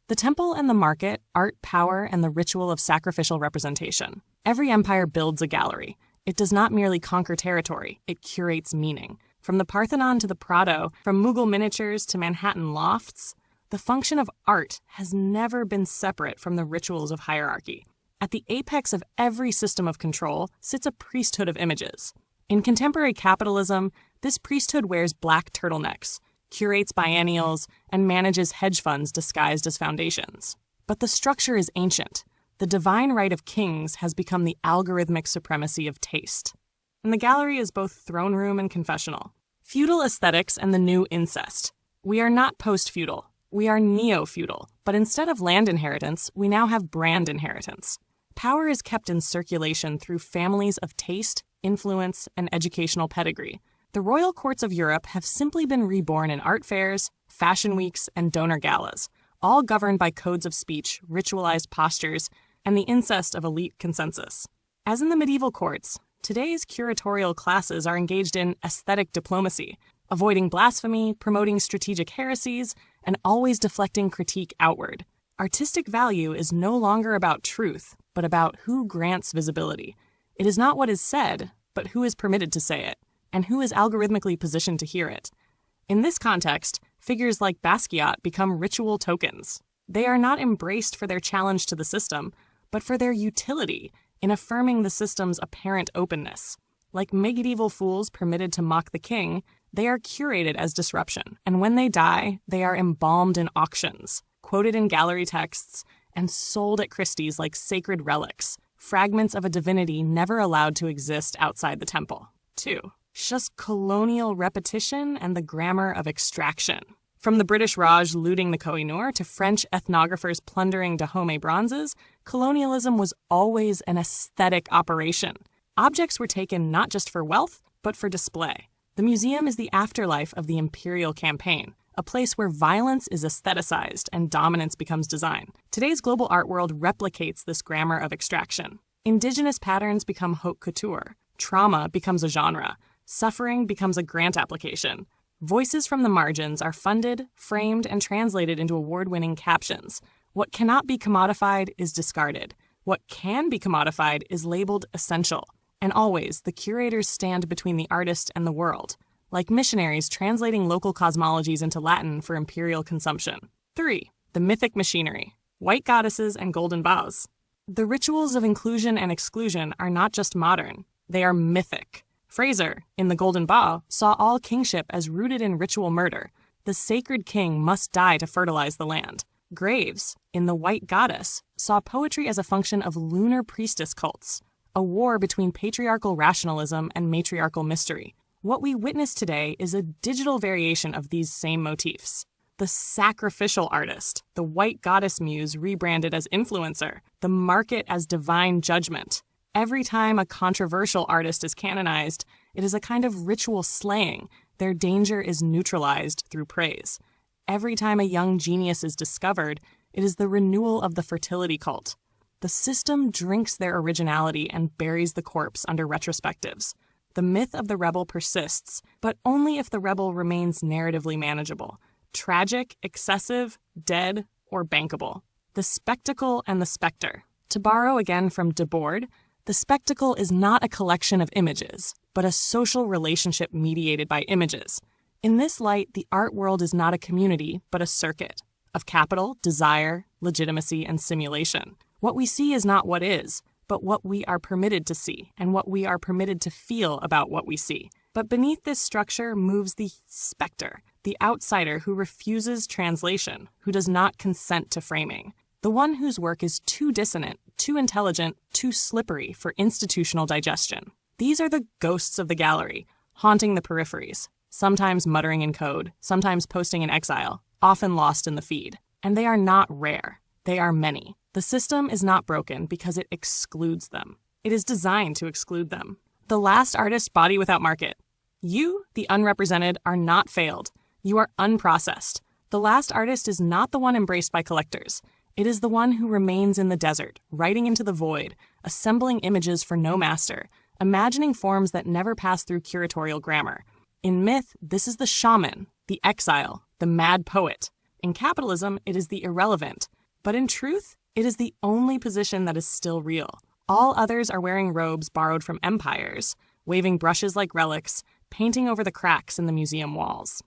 The temple and the market, art, power, and the ritual of sacrificial representation. Every empire builds a gallery. It does not merely conquer territory, it curates meaning. From the Parthenon to the Prado, from Mughal miniatures to Manhattan lofts, the function of art has never been separate from the rituals of hierarchy. At the apex of every system of control sits a priesthood of images. In contemporary capitalism, this priesthood wears black turtlenecks, curates biennials, and manages hedge funds disguised as foundations. But the structure is ancient. The divine right of kings has become the algorithmic supremacy of taste. And the gallery is both throne room and confessional. Feudal aesthetics and the new incest. We are not post-feudal. We are neo-feudal. But instead of land inheritance, we now have brand inheritance. Power is kept in circulation through families of taste, influence, and educational pedigree. The royal courts of Europe have simply been reborn in art fairs, fashion weeks, and donor galas, all governed by codes of speech, ritualized postures, and the incest of elite consensus. As in the medieval courts, today's curatorial classes are engaged in aesthetic diplomacy, avoiding blasphemy, promoting strategic heresies, and always deflecting critique outward. Artistic value is no longer about truth, but about who grants visibility. It is not what is said, but who is permitted to say it, and who is algorithmically positioned to hear it. In this context, figures like Basquiat become ritual tokens. They are not embraced for their challenge to the system, but for their utility in affirming the system's apparent openness. Like medieval fools permitted to mock the king, they are curated as disruption, and when they die, they are embalmed in auctions, quoted in gallery texts, and sold at Christie's like sacred relics, fragments of a divinity never allowed to exist outside the temple. 2. Just colonial repetition and the grammar of extraction. From the British Raj looting the Koh-i-Noor to French ethnographers plundering Dahomey bronzes, colonialism was always an aesthetic operation. Objects were taken not just for wealth, but for display. The museum is the afterlife of the imperial campaign, a place where violence is aestheticized and dominance becomes design. Today's global art world replicates this grammar of extraction. Indigenous patterns become haute couture. Trauma becomes a genre. Suffering becomes a grant application. Voices from the margins are funded, framed, and translated into award-winning captions. What cannot be commodified is discarded. What can be commodified is labeled essential. And always, the curators stand between the artist and the world, like missionaries translating local cosmologies into Latin for imperial consumption. 3. The mythic machinery. White goddesses and golden bows. The rituals of inclusion and exclusion are not just modern, they are mythic. Fraser, in The Golden Bough, saw all kingship as rooted in ritual murder. The sacred king must die to fertilize the land. Graves, in The White Goddess, saw poetry as a function of lunar priestess cults, a war between patriarchal rationalism and matriarchal mystery. What we witness today is a digital variation of these same motifs. The sacrificial artist, the white goddess muse rebranded as influencer, the market as divine judgment. Every time a controversial artist is canonized, it is a kind of ritual slaying. Their danger is neutralized through praise. Every time a young genius is discovered, it is the renewal of the fertility cult. The system drinks their originality and buries the corpse under retrospectives. The myth of the rebel persists, but only if the rebel remains narratively manageable, tragic, excessive, dead, or bankable. The spectacle and the specter. To borrow again from Debord, the spectacle is not a collection of images, but a social relationship mediated by images. In this light, the art world is not a community, but a circuit of capital, desire, legitimacy, and simulation. What we see is not what is, but what we are permitted to see, and what we are permitted to feel about what we see. But beneath this structure moves the specter, the outsider who refuses translation, who does not consent to framing. The one whose work is too dissonant, too intelligent, too slippery for institutional digestion. These are the ghosts of the gallery, haunting the peripheries, sometimes muttering in code, sometimes posting in exile, often lost in the feed. And they are not rare. They are many. The system is not broken because it excludes them. It is designed to exclude them. The last artist body without market. You, the unrepresented, are not failed. You are unprocessed. The last artist is not the one embraced by collectors. It is the one who remains in the desert, writing into the void, assembling images for no master, imagining forms that never pass through curatorial grammar. In myth, this is the shaman, the exile, the mad poet. In capitalism, it is the irrelevant, But in truth, it is the only position that is still real. All others are wearing robes borrowed from empires, waving brushes like relics, painting over the cracks in the museum walls.